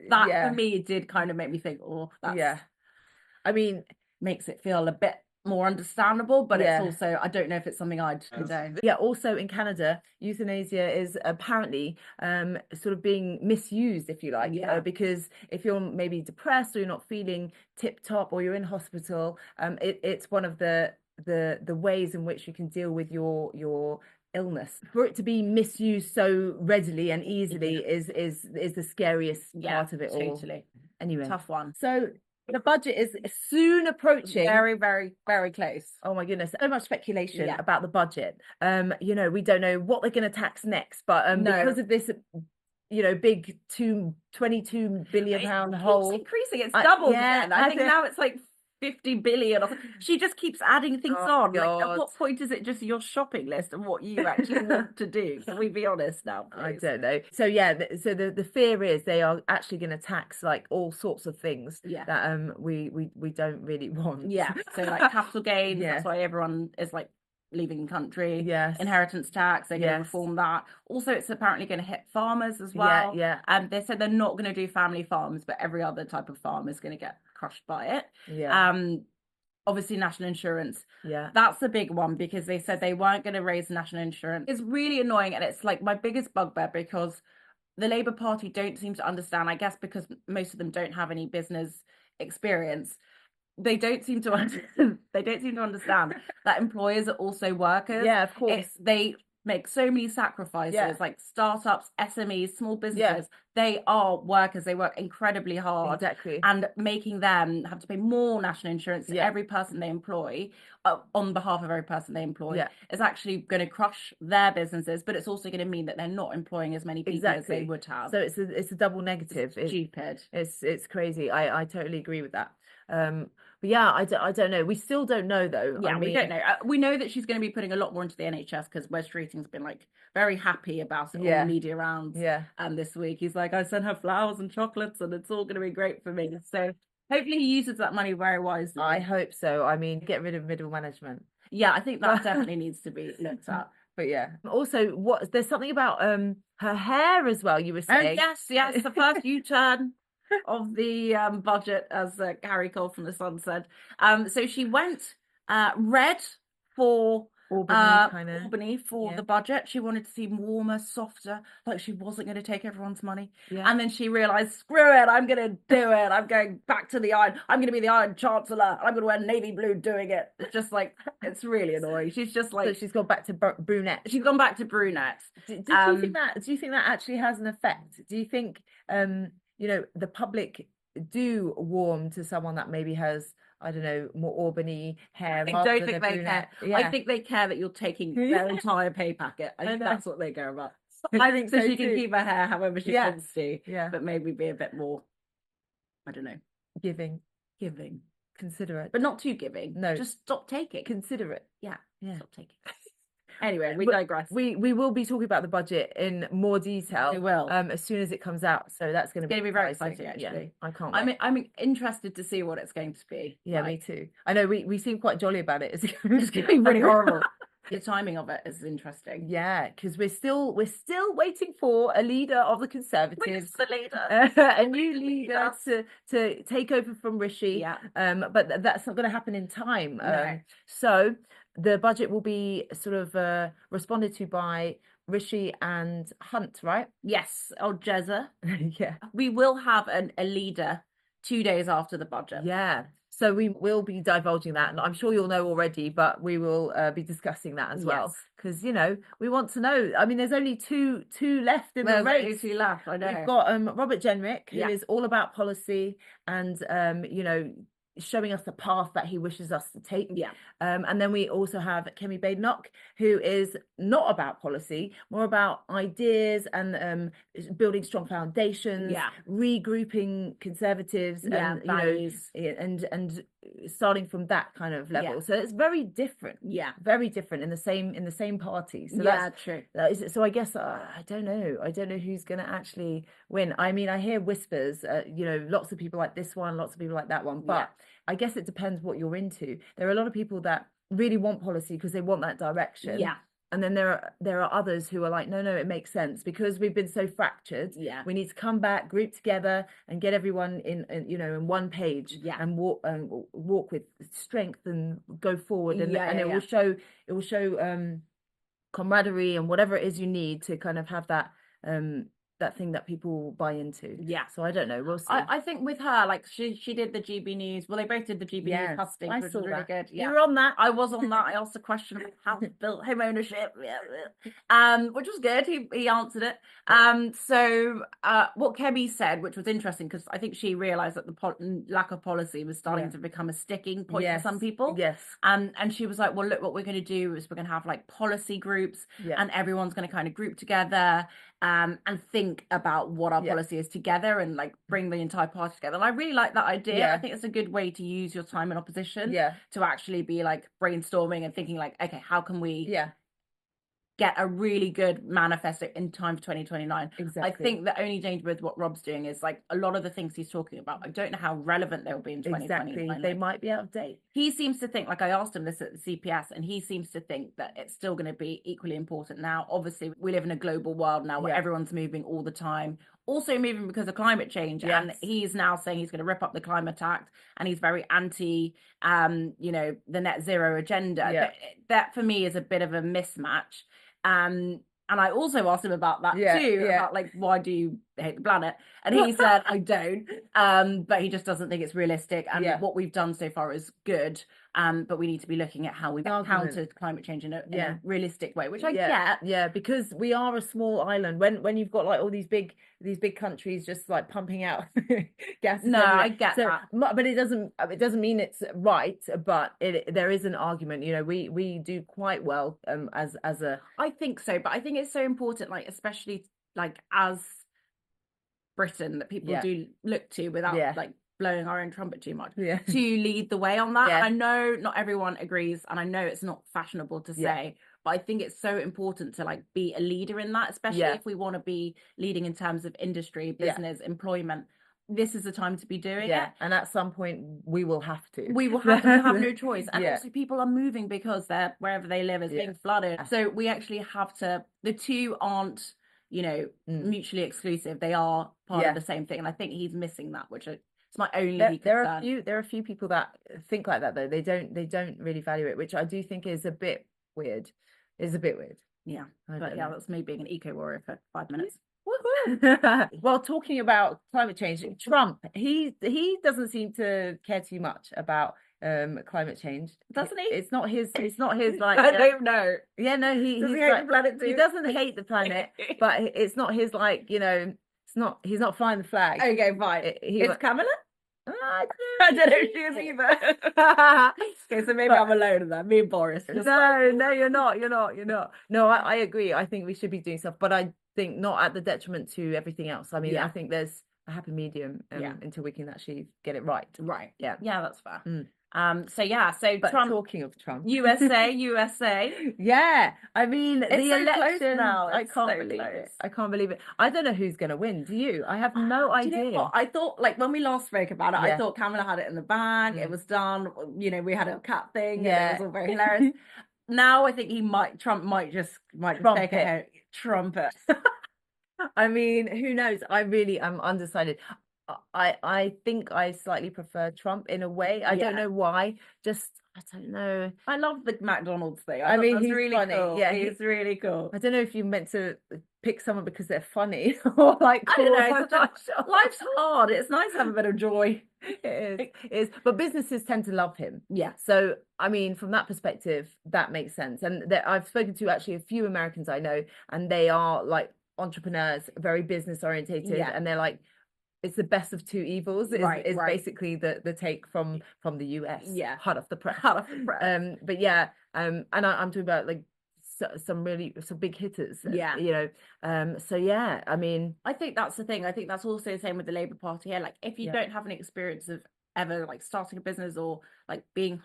that for me did kind of make me think, oh, that's I mean, makes it feel a bit more understandable, but it's also, I don't know if it's something I'd condone. Also in Canada, euthanasia is apparently sort of being misused, if you like, because if you're maybe depressed or you're not feeling tip top or you're in hospital, it's one of the ways in which you can deal with your illness. For it to be misused so readily and easily is the scariest part of it all. Anyway, tough one. So the budget is soon approaching. Very, very, very close. Oh my goodness. So much speculation about the budget. We don't know what they're going to tax next, but because of this, big 22 billion pound hole. It's increasing. It's doubled again. I think now it's like 50 billion or something. She just keeps adding things on. Like, at what point is it just your shopping list and what you actually want to do? Can we be honest now, please? I don't know. So so the fear is they are actually going to tax like all sorts of things that we don't really want. So like capital gains, that's why everyone is like leaving the country. Inheritance tax, they're going to reform that. Also, it's apparently going to hit farmers as well. And they said they're not going to do family farms, but every other type of farm is going to get crushed by it. Obviously national insurance, that's a big one, because they said they weren't going to raise national insurance. It's really annoying, and it's like my biggest bugbear, because the Labour Party don't seem to understand, I guess because most of them don't have any business experience. They don't seem to understand that employers are also workers. Of course. They make so many sacrifices, like startups, SMEs, small businesses. They are workers. They work incredibly hard. Exactly. And making them have to pay more national insurance to every person they employ, on behalf of every person they employ, is actually going to crush their businesses, but it's also going to mean that they're not employing as many people as they would have. So it's a double negative. It's stupid. It's crazy. I totally agree with that. But I don't know. We still don't know though. We don't know. We know that she's going to be putting a lot more into the NHS, because Wes Streeting's been like very happy about it on the media rounds. And this week he's like, I sent her flowers and chocolates and it's all going to be great for me. So hopefully he uses that money very wisely. I hope so. I mean, get rid of middle management. I think that definitely needs to be looked at. But also there's something about her hair as well, you were saying. Yes, the first U-turn of the budget, as Harry Cole from The Sun said. So she went red for Albany for the budget. She wanted to seem warmer, softer, like she wasn't going to take everyone's money. And then she realised, screw it, I'm going to do it. I'm going back to the Iron. I'm going to be the Iron Chancellor. I'm going to wear navy blue doing it. It's just like, it's really annoying. She's just like... So she's gone back to brunette. She's gone back to brunette. Do you think that actually has an effect? Do you think... the public do warm to someone that maybe has, I don't know, more Albany hair? I don't think they care. I think they care that you're taking their entire pay packet. I think that's what they care about. I think so she can keep her hair however she wants to, but maybe be a bit more, I don't know, giving, considerate, but not too giving. No, just stop taking. Considerate. Stop taking. Anyway, we digress. We will be talking about the budget in more detail. We will. As soon as it comes out. So that's going to be very exciting. Actually, I can't wait. I'm interested to see what it's going to be. Me too. I know we seem quite jolly about it. It's going to be really horrible. The timing of it is interesting. Because we're still waiting for a leader of the Conservatives. The leader, a new leader to take over from Rishi. But that's not going to happen in time. No. So the budget will be sort of responded to by Rishi and Hunt, right? Yes, or Jezza. We will have a leader 2 days after the budget. So we will be divulging that, and I'm sure you'll know already, but we will be discussing that as well, because we want to know. I mean, there's only two left in the race. Two left. I know. We've got Robert Jenrick, who is all about policy and showing us the path that he wishes us to take. Yeah. And then we also have Kemi Badenoch, who is not about policy, more about ideas and building strong foundations, regrouping Conservatives, and values. and starting from that kind of level. So it's very different. Very different in the same party. So that's true. So I guess I don't know who's going to actually win. I mean, I hear whispers, lots of people like this one, lots of people like that one, but I guess it depends what you're into. There are a lot of people that really want policy because they want that direction. And then there are others who are like, no, it makes sense because we've been so fractured. We need to come back, group together, and get everyone in in one page. And walk with strength and go forward. And it will show camaraderie and whatever it is you need to kind of have that that thing that people buy into. So I don't know, we'll see. I think with her, like she did the GB News, well, they both did the GB News hustings, which was really good. You were on that. I was on that. I asked a question about how to build home ownership, which was good. He answered it. So what Kemi said, which was interesting, because I think she realized that the lack of policy was starting to become a sticking point for some people. And she was like, well, look, what we're going to do is we're going to have like policy groups, and everyone's going to kind of group together and think about what our policy is together, and like bring the entire party together. And I really like that idea. I think it's a good way to use your time in opposition to actually be like brainstorming and thinking like, okay, how can we get a really good manifesto in time for 2029. I think the only danger with what Rob's doing is like a lot of the things he's talking about, I don't know how relevant they'll be in 2029. They might be out of date. He seems to think, like I asked him this at the CPS, and he seems to think that it's still going to be equally important now. Obviously, we live in a global world now where everyone's moving all the time, also moving because of climate change. And he's now saying he's going to rip up the Climate Act, and he's very anti, the net zero agenda. That for me is a bit of a mismatch. And I also asked him about that too, about like, why do you hate the planet? And he said, I don't, but he just doesn't think it's realistic. And what we've done so far is good. But we need to be looking at how we've countered climate change in a realistic way, which I get. Yeah, because we are a small island. When you've got like all these big countries just like pumping out gas. No, everywhere. I get that. But it doesn't mean it's right. But there is an argument. We do quite well as a. I think so, but I think it's so important, like especially like as Britain, that people do look to without like blowing our own trumpet too much to lead the way on that. And I know not everyone agrees, and I know it's not fashionable to say, but I think it's so important to like be a leader in that, especially if we want to be leading in terms of industry, business, employment. This is the time to be doing it. And at some point we will have to. We will have to have no choice. And also people are moving because they're wherever they live is being flooded. So we actually have to, the two aren't, mutually exclusive. They are part of the same thing. And I think he's missing that, which it's my only concern. There are a few people that think like that though. They don't really value it, which I do think is a bit weird. Yeah. But that's me being an eco warrior for 5 minutes. Well, talking about climate change, Trump, he doesn't seem to care too much about climate change, doesn't he? It's not his like I don't know. No, he's hate the planet too? He doesn't hate the planet, but it's not his like, it's not, he's not flying the flag. Okay, fine. It's Kamala? I don't know if she is either. Okay, so maybe I'm alone in that. Me and Boris. No, you're not. No, I agree. I think we should be doing stuff, but I think not at the detriment to everything else. I mean, I think there's a happy medium until we can actually get it right. Yeah, that's fair. So but Trump, talking of Trump, USA. I mean, it's the so election now. I can't believe it. I don't know who's going to win. Do you? I have no idea. Do you know what? I thought, like, when we last spoke about it, I thought Kamala had it in the bag. It was done. We had a cat thing. And it was all very hilarious. Now I think Trump might just take it out. Trumpet. I mean, who knows? I'm undecided. I think I slightly prefer Trump in a way. I don't know why. I don't know. I love the McDonald's thing. I mean, he's really funny. Cool. Yeah, he's really cool. I don't know if you meant to pick someone because they're funny or like. I don't know. Life's hard. It's nice to have a bit of joy. It is. But businesses tend to love him. Yeah. So I mean, from that perspective, that makes sense. And I've spoken to actually a few Americans I know, and they are like entrepreneurs, very business orientated, and they're like, it's the best of two evils is basically the take from the US. Yeah, hot off the press. But and I'm talking about like some big hitters. You know, so yeah, I mean, I think that's the thing. I think that's also the same with the Labour Party here. Like, if you don't have an experience of ever like starting a business or like being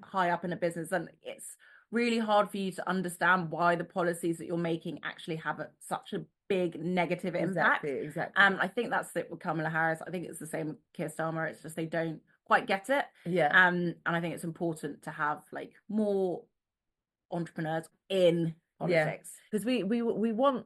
high up in a business, then it's really hard for you to understand why the policies that you're making actually have such a big negative impact. Exactly. I think that's it with Kamala Harris. I think it's the same with Keir Starmer. It's just they don't quite get it. And I think it's important to have like more entrepreneurs in politics, because we want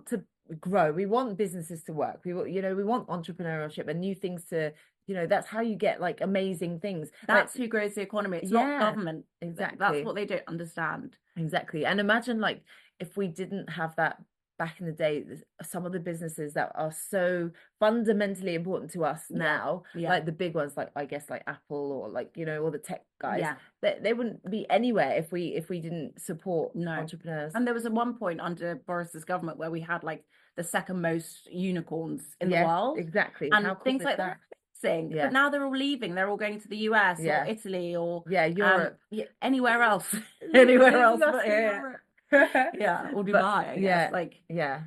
to grow. We want businesses to work. We want entrepreneurship and new things to, that's how you get like amazing things. That's who grows the economy. It's not government. Exactly. That's what they don't understand. Exactly. And imagine like if we didn't have that back in the day, some of the businesses that are so fundamentally important to us now, like the big ones, like I guess like Apple or like, all the tech guys, they wouldn't be anywhere if we didn't support entrepreneurs. And there was at one point under Boris's government where we had like the second most unicorns in the world. Exactly. And things like that. But now they're all leaving. They're all going to the US or Italy or Europe, anywhere else. Anywhere else but here. Or Dubai, I guess.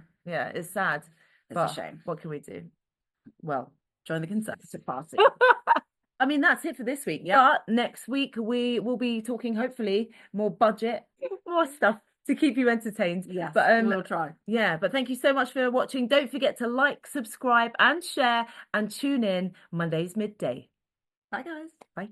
It's sad. It's a shame. What can we do? Well, join the Conservative Party. I mean, that's it for this week. But next week we will be talking, hopefully, more budget, more stuff to keep you entertained. But we'll try. But thank you so much for watching. Don't forget to like, subscribe and share and tune in Mondays midday. Bye guys. Bye.